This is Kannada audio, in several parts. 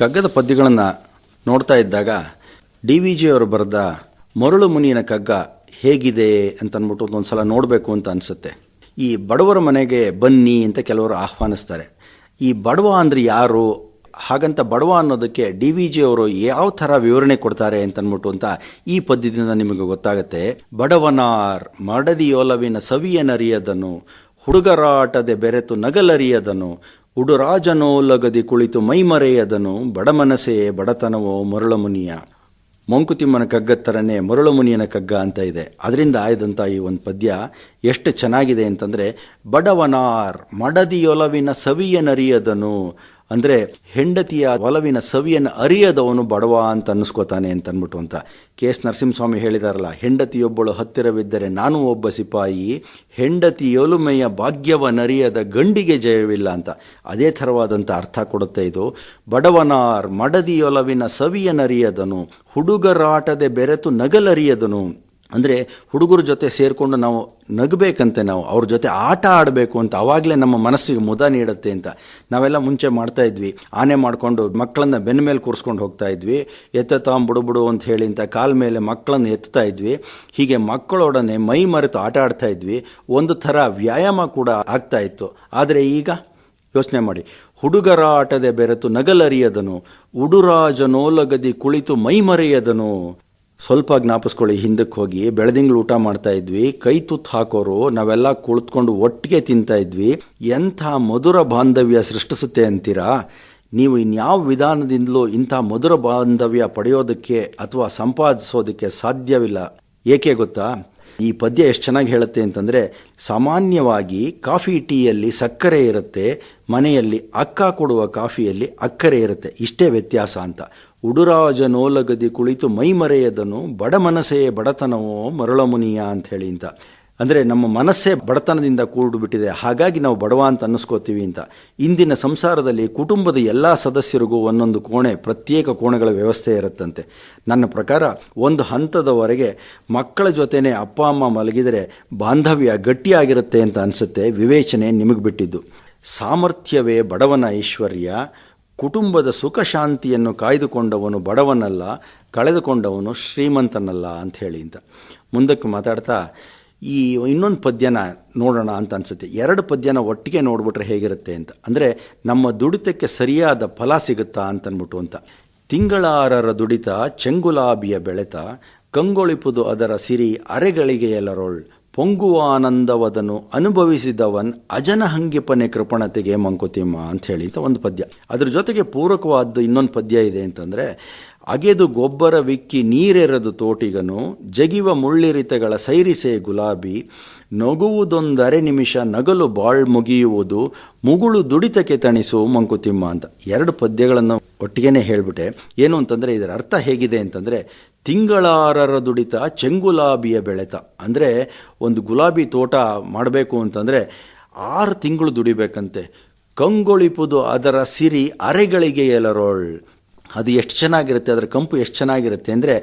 ಕಗ್ಗದ ಪದ್ಯಗಳನ್ನು ನೋಡ್ತಾ ಇದ್ದಾಗ ಡಿ ವಿ ಜಿ ಅವರು ಬರೆದ ಮರಳು ಮುನಿಯನ ಕಗ್ಗ ಹೇಗಿದೆ ಅಂತಂದ್ಬಿಟ್ಟು ಒಂದು ಸಲ ನೋಡಬೇಕು ಅಂತ ಅನಿಸುತ್ತೆ. ಈ ಬಡವರ ಮನೆಗೆ ಬನ್ನಿ ಅಂತ ಕೆಲವರು ಆಹ್ವಾನಿಸ್ತಾರೆ. ಈ ಬಡವ ಅಂದರೆ ಯಾರು, ಹಾಗಂತ ಬಡವ ಅನ್ನೋದಕ್ಕೆ ಡಿ ವಿ ಜಿ ಅವರು ಯಾವ ಥರ ವಿವರಣೆ ಕೊಡ್ತಾರೆ ಅಂತಂದ್ಬಿಟ್ಟು ಅಂತ ಈ ಪದ್ಯದಿಂದ ನಿಮಗೆ ಗೊತ್ತಾಗುತ್ತೆ. ಬಡವನಾರ್ ಮಡದಿಯೊಲವಿನ ಸವಿಯನರಿಯದನು, ಹುಡುಗರಾಟದೆ ಬೆರೆತು ನಗಲರಿಯದನು, ಉಡುರಾಜನೋಲಗದಿ ಕುಳಿತು ಮೈಮರೆಯದನು, ಬಡಮನಸೇ ಬಡತನವೋ ಮರಳು ಮುನಿಯ. ಮಂಕುತಿಮ್ಮನ ಕಗ್ಗದ ಥರನೇ ಮರಳು ಮುನಿಯನ ಕಗ್ಗ ಅಂತ ಇದೆ. ಅದರಿಂದ ಆಯ್ದಂಥ ಈ ಒಂದು ಪದ್ಯ ಎಷ್ಟು ಚೆನ್ನಾಗಿದೆ ಅಂತಂದರೆ, ಬಡವನಾರ್ ಮಡದಿಯೊಲವಿನ ಸವಿಯನರಿಯದನು ಅಂದರೆ ಹೆಂಡತಿಯ ಒಲವಿನ ಸವಿಯನ್ನು ಅರಿಯದವನು ಬಡವ ಅಂತ ಅನ್ನಿಸ್ಕೋತಾನೆ ಅಂತ ಅಂದ್ಬಿಟ್ಟು ಅಂತ. ಕೆ ಎಸ್ ನರಸಿಂಹಸ್ವಾಮಿ ಹೇಳಿದಾರಲ್ಲ, ಹೆಂಡತಿಯೊಬ್ಬಳು ಹತ್ತಿರವಿದ್ದರೆ ನಾನು ಒಬ್ಬ ಸಿಪಾಯಿ, ಹೆಂಡತಿಯೊಲುಮೆಯ ಭಾಗ್ಯವನರಿಯದ ಗಂಡಿಗೆ ಜಯವಿಲ್ಲ ಅಂತ. ಅದೇ ಥರವಾದಂಥ ಅರ್ಥ ಕೊಡುತ್ತೆ ಇದು. ಬಡವನಾರ್ ಮಡದಿಯೊಲವಿನ ಸವಿಯನರಿಯದನು, ಹುಡುಗರಾಟದೆ ಬೆರೆತು ನಗಲರಿಯದನು ಅಂದರೆ ಹುಡುಗರ ಜೊತೆ ಸೇರಿಕೊಂಡು ನಾವು ನಗಬೇಕಂತೆ, ನಾವು ಅವ್ರ ಜೊತೆ ಆಟ ಆಡಬೇಕು ಅಂತ, ಆವಾಗಲೇ ನಮ್ಮ ಮನಸ್ಸಿಗೆ ಮುದ ನೀಡುತ್ತೆ ಅಂತ. ನಾವೆಲ್ಲ ಮುಂಚೆ ಮಾಡ್ತಾ ಇದ್ವಿ, ಆನೆ ಮಾಡಿಕೊಂಡು ಮಕ್ಕಳನ್ನ ಬೆನ್ನ ಮೇಲೆ ಕೂರಿಸ್ಕೊಂಡು ಹೋಗ್ತಾ ಇದ್ವಿ, ಎತ್ತತಾಂ ಬುಡು ಅಂತ ಹೇಳಿ ಅಂತ ಕಾಲ ಮೇಲೆ ಮಕ್ಕಳನ್ನು ಎತ್ತಾ ಇದ್ವಿ. ಹೀಗೆ ಮಕ್ಕಳೊಡನೆ ಮೈ ಮರೆತು ಆಟ ಆಡ್ತಾ ಇದ್ವಿ. ಒಂದು ಥರ ವ್ಯಾಯಾಮ ಕೂಡ ಆಗ್ತಾ ಇತ್ತು. ಆದರೆ ಈಗ ಯೋಚನೆ ಮಾಡಿ, ಹುಡುಗರಾಟದೆ ಬೆರೆತು ನಗಲರಿಯದನು, ಉಡುರಾಜನೋಲಗದಿ ಕುಳಿತು ಮೈಮರೆಯದನು. ಸ್ವಲ್ಪ ಜ್ಞಾಪಿಸ್ಕೊಳ್ಳಿ, ಹಿಂದಕ್ಕೆ ಹೋಗಿ ಬೆಳದಿಂಗಳು ಊಟ ಮಾಡ್ತಾ ಇದ್ವಿ, ಕೈ ತುತ್ತು ಹಾಕೋರು ನಾವೆಲ್ಲ ಕುಳಿತುಕೊಂಡು ಒಟ್ಟಿಗೆ ತಿಂತಾ ಇದ್ವಿ. ಎಂಥ ಮಧುರ ಬಾಂಧವ್ಯ ಸೃಷ್ಟಿಸುತ್ತೆ ಅಂತೀರಾ? ನೀವು ಇನ್ಯಾವ ವಿಧಾನದಿಂದಲೂ ಇಂಥ ಮಧುರ ಬಾಂಧವ್ಯ ಪಡೆಯೋದಕ್ಕೆ ಅಥವಾ ಸಂಪಾದಿಸೋದಕ್ಕೆ ಸಾಧ್ಯವಿಲ್ಲ. ಏಕೆ ಗೊತ್ತಾ? ಈ ಪದ್ಯ ಎಷ್ಟು ಚೆನ್ನಾಗಿ ಹೇಳುತ್ತೆ ಅಂತಂದರೆ, ಸಾಮಾನ್ಯವಾಗಿ ಕಾಫಿ ಟೀಯಲ್ಲಿ ಸಕ್ಕರೆ ಇರುತ್ತೆ, ಮನೆಯಲ್ಲಿ ಅಕ್ಕ ಕೊಡುವ ಕಾಫಿಯಲ್ಲಿ ಅಕ್ಕರೆ ಇರುತ್ತೆ, ಇಷ್ಟೇ ವ್ಯತ್ಯಾಸ ಅಂತ. ಉಡುರಾಜನೋಲಗದಿ ಕುಳಿತು ಮೈಮರೆಯದನು, ಬಡಮನಸೇ ಬಡತನವೋ ಮರಳು ಮುನಿಯ ಅಂಥೇಳಿ ಅಂತ. ಅಂದರೆ ನಮ್ಮ ಮನಸ್ಸೇ ಬಡತನದಿಂದ ಕೂಡಿಬಿಟ್ಟಿದೆ, ಹಾಗಾಗಿ ನಾವು ಬಡವ ಅಂತ ಅನ್ನಿಸ್ಕೋತೀವಿ ಅಂತ. ಇಂದಿನ ಸಂಸಾರದಲ್ಲಿ ಕುಟುಂಬದ ಎಲ್ಲ ಸದಸ್ಯರಿಗೂ ಒಂದೊಂದು ಕೋಣೆ, ಪ್ರತ್ಯೇಕ ಕೋಣೆಗಳ ವ್ಯವಸ್ಥೆ ಇರುತ್ತಂತೆ. ನನ್ನ ಪ್ರಕಾರ ಒಂದು ಹಂತದವರೆಗೆ ಮಕ್ಕಳ ಜೊತೆನೇ ಅಪ್ಪ ಅಮ್ಮ ಮಲಗಿದರೆ ಬಾಂಧವ್ಯ ಗಟ್ಟಿಯಾಗಿರುತ್ತೆ ಅಂತ ಅನಿಸುತ್ತೆ. ವಿವೇಚನೆ ನಿಮಗೆ ಬಿಟ್ಟಿದ್ದು. ಸಾಮರ್ಥ್ಯವೇ ಬಡವನ ಐಶ್ವರ್ಯ, ಕುಟುಂಬದ ಸುಖ ಶಾಂತಿಯನ್ನು ಕಾಯ್ದುಕೊಂಡವನು ಬಡವನಲ್ಲ, ಕಳೆದುಕೊಂಡವನು ಶ್ರೀಮಂತನಲ್ಲ ಅಂಥೇಳಿ ಅಂತ. ಮುಂದಕ್ಕೆ ಮಾತಾಡ್ತಾ ಈ ಇನ್ನೊಂದು ಪದ್ಯನ ನೋಡೋಣ ಅಂತ ಅನಿಸುತ್ತೆ. ಎರಡು ಪದ್ಯನ ಒಟ್ಟಿಗೆ ನೋಡಿಬಿಟ್ರೆ ಹೇಗಿರುತ್ತೆ ಅಂತ. ಅಂದರೆ ನಮ್ಮ ದುಡಿತಕ್ಕೆ ಸರಿಯಾದ ಫಲ ಸಿಗುತ್ತಾ ಅಂತನ್ಬಿಟ್ಟು ಅಂತ. ತಿಂಗಳಾರರ ದುಡಿತ ಚೆಂಗುಲಾಬಿಯ ಬೆಳೆತ, ಕಂಗೊಳಿಪುದು ಅದರ ಸಿರಿ ಅರೆಗಳಿಗೆ ಎಲ್ಲರೊಳ್, ಪೊಂಗುವ ಆನಂದವದನು ಅನುಭವಿಸಿದವನ್ ಅಜನ ಹಂಗಿಪನೆ ಕೃಪಣತೆಗೆ ಮಂಕುತಿಮ್ಮ ಅಂಥೇಳಿ ಅಂತ ಒಂದು ಪದ್ಯ. ಅದ್ರ ಜೊತೆಗೆ ಪೂರಕವಾದ್ದು ಇನ್ನೊಂದು ಪದ್ಯ ಇದೆ ಅಂತಂದರೆ, ಅಗೆದು ಗೊಬ್ಬರ ವಿಕ್ಕಿ ನೀರೆರೆದು ತೋಟಿಗನು, ಜಗಿವ ಮುಳ್ಳಿರಿತಗಳ ಸೈರಿಸೆ ಗುಲಾಬಿ, ನಗುವುದೊಂದರೆ ನಿಮಿಷ ನಗಲು ಬಾಳ್ ಮುಗಿಯುವುದು, ಮುಗುಳು ದುಡಿತಕ್ಕೆ ತಣಿಸು ಮಂಕುತಿಮ್ಮ ಅಂತ. ಎರಡು ಪದ್ಯಗಳನ್ನು ಒಟ್ಟಿಗೆ ಹೇಳಿಬಿಟ್ಟೆ. ಏನು ಅಂತಂದರೆ ಇದರ ಅರ್ಥ ಹೇಗಿದೆ ಅಂತಂದರೆ, ತಿಂಗಳಾರರ ದುಡಿತ ಚೆಂಗುಲಾಬಿಯ ಬೆಳೆತ ಅಂದರೆ ಒಂದು ಗುಲಾಬಿ ತೋಟ ಮಾಡಬೇಕು ಅಂತಂದರೆ 6 ತಿಂಗಳು ದುಡಿಬೇಕಂತೆ. ಕಂಗೊಳಿಪುದು ಅದರ ಸಿರಿ ಅರೆಗಳಿಗೆ ಎಲ್ಲರೊಳ್, ಅದು ಎಷ್ಟು ಚೆನ್ನಾಗಿರುತ್ತೆ, ಅದರ ಕಂಪು ಎಷ್ಟು ಚೆನ್ನಾಗಿರುತ್ತೆ ಅಂದರೆ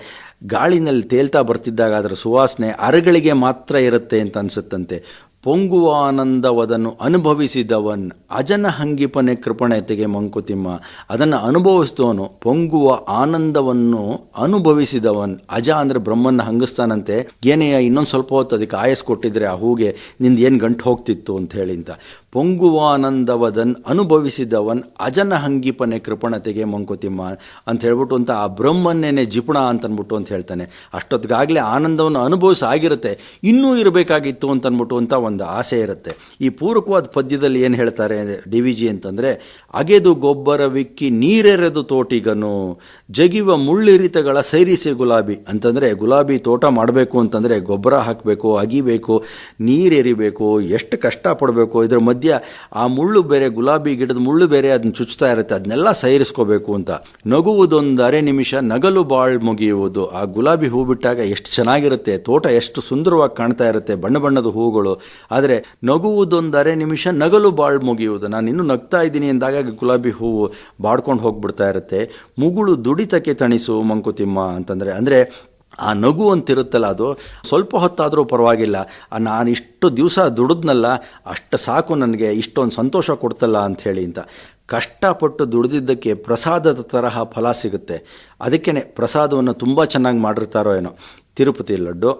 ಗಾಳಿನಲ್ಲಿ ತೇಲ್ತಾ ಬರ್ತಿದ್ದಾಗ ಅದರ ಸುವಾಸನೆ ಅರೆಗಳಿಗೆ ಮಾತ್ರ ಇರುತ್ತೆ ಅಂತ ಅನಿಸುತ್ತಂತೆ. ಪೊಂಗುವ ಆನಂದವದನ್ನು ಅನುಭವಿಸಿದವನ್ ಅಜನ ಹಂಗಿಪನೆ ಕೃಪಣತೆಗೆ ಮಂಕುತಿಮ್ಮ. ಅದನ್ನು ಅನುಭವಿಸಿದವನು, ಪೊಂಗುವ ಆನಂದವನ್ನು ಅನುಭವಿಸಿದವನ್, ಅಜ ಅಂದರೆ ಬ್ರಹ್ಮನ್ನ ಹಂಗಿಸ್ತಾನಂತೆ. ಏನೆಯ ಇನ್ನೊಂದು ಸ್ವಲ್ಪ ಹೊತ್ತು ಅದಕ್ಕೆ ಆಯಸ್ ಕೊಟ್ಟಿದ್ರೆ ಆ ಹೂಗೆ ನಿಂದು ಏನು ಗಂಟು ಹೋಗ್ತಿತ್ತು ಅಂತ ಹೇಳಿ ಅಂತ. ಪೊಂಗುವಾನಂದವದನ್ ಅನುಭವಿಸಿದವನ್ ಅಜನ ಹಂಗಿಪನೆ ಕೃಪಣತೆಗೆ ಮಂಕುತಿಮ್ಮ ಅಂತ ಹೇಳ್ಬಿಟ್ಟು ಅಂತ ಆ ಬ್ರಹ್ಮನ್ನೇನೆ ಜಿಪುಣ ಅಂತನ್ಬಿಟ್ಟು ಅಂತ ಹೇಳ್ತಾನೆ. ಅಷ್ಟೊತ್ತಿಗಾಗಲೇ ಆನಂದವನ್ನು ಅನುಭವಿಸಿ ಆಗಿರುತ್ತೆ, ಇನ್ನೂ ಇರಬೇಕಾಗಿತ್ತು ಅಂತನ್ಬಿಟ್ಟು ಅಂತ ಒಂದು ಆಸೆ ಇರುತ್ತೆ. ಈ ಪೂರಕವಾದ ಪದ್ಯದಲ್ಲಿ ಏನು ಹೇಳ್ತಾರೆ ಡಿ ವಿ ಜಿ ಅಂತಂದರೆ, ಅಗೆದು ಗೊಬ್ಬರ ವಿಕ್ಕಿ ನೀರೆರೆದು ತೋಟಿಗನು, ಜಗಿವ ಮುಳ್ಳಿರಿತಗಳ ಸೈರಿಸೆ ಗುಲಾಬಿ ಅಂತಂದರೆ ಗುಲಾಬಿ ತೋಟ ಮಾಡಬೇಕು ಅಂತಂದರೆ ಗೊಬ್ಬರ ಹಾಕಬೇಕು, ಅಗಿಬೇಕು, ನೀರೆರಿಬೇಕು, ಎಷ್ಟು ಕಷ್ಟಪಡಬೇಕು. ಇದರ ಮಧ್ಯ ಆ ಮುಳ್ಳು ಬೇರೆ, ಗುಲಾಬಿ ಗಿಡದ ಮುಳ್ಳು ಬೇರೆ, ಅದನ್ನ ಚುಚ್ತಾ ಇರುತ್ತೆ, ಅದನ್ನೆಲ್ಲ ಸೈರಿಸ್ಕೋಬೇಕು ಅಂತ. ನಗುವುದೊಂದು ಅರೆ ನಿಮಿಷ ನಗಲು ಬಾಳ್ ಮುಗಿಯುವುದು. ಆ ಗುಲಾಬಿ ಹೂ ಬಿಟ್ಟಾಗ ಎಷ್ಟು ಚೆನ್ನಾಗಿರುತ್ತೆ, ತೋಟ ಎಷ್ಟು ಸುಂದರವಾಗಿ ಕಾಣ್ತಾ ಇರುತ್ತೆ, ಬಣ್ಣ ಬಣ್ಣದ ಹೂಗಳು. ಆದರೆ ನಗುವುದೊಂದು ಅರೆ ನಿಮಿಷ ನಗಲು ಬಾಳ್ ಮುಗಿಯುವುದು, ನಾನು ಇನ್ನೂ ನಗ್ತಾ ಇದ್ದೀನಿ ಎಂದಾಗ ಗುಲಾಬಿ ಹೂವು ಬಾಡ್ಕೊಂಡು ಹೋಗ್ಬಿಡ್ತಾ ಇರುತ್ತೆ. ಮುಗುಳು ದುಡಿತಕ್ಕೆ ತಣಿಸು ಮಂಕುತಿಮ್ಮ ಅಂತಂದರೆ ಅಂದರೆ ಆ ನಗು ಅಂತಿರುತ್ತಲ್ಲ, ಅದು ಸ್ವಲ್ಪ ಹೊತ್ತಾದರೂ ಪರವಾಗಿಲ್ಲ, ನಾನು ಇಷ್ಟು ದಿವಸ ದುಡಿದ್ನಲ್ಲ ಅಷ್ಟು ಸಾಕು, ನನಗೆ ಇಷ್ಟೊಂದು ಸಂತೋಷ ಕೊಡ್ತಲ್ಲ ಅಂಥೇಳಿ ಅಂತ. ಕಷ್ಟಪಟ್ಟು ದುಡಿದಿದ್ದಕ್ಕೆ ಪ್ರಸಾದದ ತರಹ ಫಲ ಸಿಗುತ್ತೆ. ಅದಕ್ಕೇ ಪ್ರಸಾದವನ್ನು ತುಂಬ ಚೆನ್ನಾಗಿ ಮಾಡಿರ್ತಾರೋ ಏನೋ. ತಿರುಪತಿ ಲಡ್ಡು,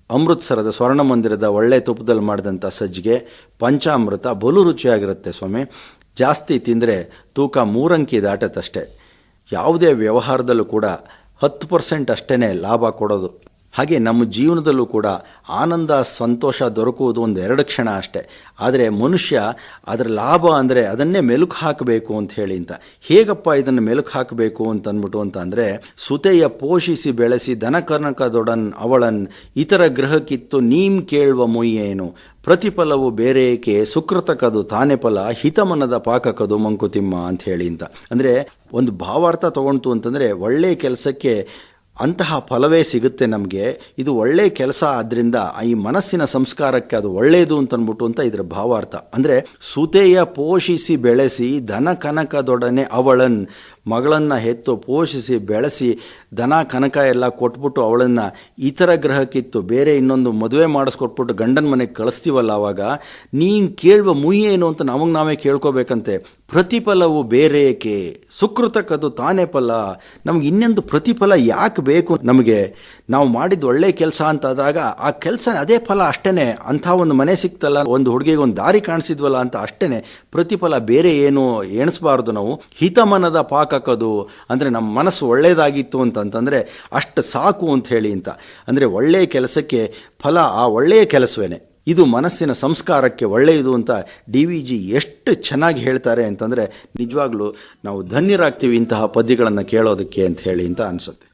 ಅಮೃತ್ಸರದ ಸ್ವರ್ಣ ಮಂದಿರದ ಒಳ್ಳೆ ತುಪ್ಪದಲ್ಲಿ ಮಾಡಿದಂಥ ಸಜ್ಜಿಗೆ, ಪಂಚಾಮೃತ ಬಲು ರುಚಿಯಾಗಿರುತ್ತೆ ಸ್ವಾಮಿ. ಜಾಸ್ತಿ ತಿಂದರೆ ತೂಕ 3 ಅಂಕಿ ದಾಟತ್ತಷ್ಟೇ. ಯಾವುದೇ ವ್ಯವಹಾರದಲ್ಲೂ ಕೂಡ 10% ಅಷ್ಟೇ ಲಾಭ ಕೊಡೋದು. ಹಾಗೆ ನಮ್ಮ ಜೀವನದಲ್ಲೂ ಕೂಡ ಆನಂದ ಸಂತೋಷ ದೊರಕುವುದು 1-2 ಕ್ಷಣ ಅಷ್ಟೇ. ಆದರೆ ಮನುಷ್ಯ ಅದರ ಲಾಭ ಅಂದರೆ ಅದನ್ನೇ ಮೆಲುಕು ಹಾಕಬೇಕು ಅಂತ ಹೇಳಿ ಅಂತ. ಹೇಗಪ್ಪ ಇದನ್ನು ಮೆಲುಕು ಹಾಕಬೇಕು ಅಂತಂದ್ಬಿಟ್ಟು ಅಂದರೆ, ಸುತೆಯ ಪೋಷಿಸಿ ಬೆಳೆಸಿ ದನ ಕನಕದೊಡನ್ ಅವಳನ್ ಇತರ ಗ್ರಹಕ್ಕಿತ್ತು ನೀಂ ಕೇಳುವ ಮುಯ್ಯೇನು, ಪ್ರತಿಫಲವು ಬೇರೇಕೆ ಸುಕೃತಕದು ತಾನೇ ಫಲ ಹಿತಮನದ ಪಾಕಕದು ಮಂಕುತಿಮ್ಮ ಅಂತ ಹೇಳಿ ಅಂತ. ಅಂದರೆ ಒಂದು ಭಾವಾರ್ಥ ತಗೊಂತು ಅಂತಂದರೆ, ಒಳ್ಳೆಯ ಕೆಲಸಕ್ಕೆ ಅಂತಹ ಫಲವೇ ಸಿಗುತ್ತೆ ನಮಗೆ. ಇದು ಒಳ್ಳೆಯ ಕೆಲಸ ಆದ್ದರಿಂದ ಈ ಮನಸ್ಸಿನ ಸಂಸ್ಕಾರಕ್ಕೆ ಅದು ಒಳ್ಳೆಯದು ಅಂತಂದ್ಬಿಟ್ಟು ಅಂತ ಇದರ ಭಾವಾರ್ಥ. ಅಂದರೆ ಸುತೆಯ ಪೋಷಿಸಿ ಬೆಳೆಸಿ ದನ ಕನಕದೊಡನೆ ಅವಳನ್, ಮಗಳನ್ನು ಹೆತ್ತು ಪೋಷಿಸಿ ಬೆಳೆಸಿ ದನ ಕನಕ ಎಲ್ಲ ಕೊಟ್ಬಿಟ್ಟು ಅವಳನ್ನು ಇತರ ಗ್ರಹಕ್ಕಿತ್ತು ಬೇರೆ ಇನ್ನೊಂದು ಮದುವೆ ಮಾಡಿಸ್ಕೊಟ್ಬಿಟ್ಟು ಗಂಡನ ಮನೆಗೆ ಕಳಿಸ್ತೀವಲ್ಲ, ಆವಾಗ ನೀನು ಕೇಳುವ ಮುಯ್ಯೇನು ಅಂತ ನಮಗೆ ನಾವೇ ಕೇಳ್ಕೋಬೇಕಂತೆ. ಪ್ರತಿಫಲವು ಬೇರೇಕೆ ಸುಕೃತಕದು ತಾನೇ ಫಲ. ನಮ್ಗೆ ಇನ್ನೊಂದು ಪ್ರತಿಫಲ ಯಾಕೆ ಬೇಕು? ನಮಗೆ ನಾವು ಮಾಡಿದ ಒಳ್ಳೆ ಕೆಲಸ ಅಂತಾದಾಗ ಆ ಕೆಲಸ ಅದೇ ಫಲ ಅಷ್ಟೇ. ಅಂಥ ಒಂದು ಮನೆ ಸಿಕ್ತಲ್ಲ, ಒಂದು ಹುಡುಗಿಗೆ ಒಂದು ದಾರಿ ಕಾಣಿಸಿದ್ವಲ್ಲ ಅಂತ ಅಷ್ಟೇ. ಪ್ರತಿಫಲ ಬೇರೆ ಏನು ಎಣಿಸ್ಬಾರ್ದು ನಾವು. ಹಿತಮನದ ಪಾಕಕದು ಅಂದರೆ ನಮ್ಮ ಮನಸ್ಸು ಒಳ್ಳೆಯದಾಗಿತ್ತು ಅಂತಂತಂದರೆ ಅಷ್ಟು ಸಾಕು ಅಂತ ಹೇಳಿ ಅಂತ. ಅಂದರೆ ಒಳ್ಳೆಯ ಕೆಲಸಕ್ಕೆ ಫಲ ಆ ಒಳ್ಳೆಯ ಕೆಲಸವೇ. ಇದು ಮನಸ್ಸಿನ ಸಂಸ್ಕಾರಕ್ಕೆ ಒಳ್ಳೆಯದು ಅಂತ DVG ಎಷ್ಟು ಚೆನ್ನಾಗಿ ಹೇಳ್ತಾರೆ ಅಂತಂದರೆ, ನಿಜವಾಗ್ಲೂ ನಾವು ಧನ್ಯರಾಗ್ತೀವಿ ಇಂತಹ ಪದ್ಯಗಳನ್ನು ಕೇಳೋದಕ್ಕೆ ಅಂತ ಹೇಳಿ ಅಂತ ಅನಿಸುತ್ತೆ.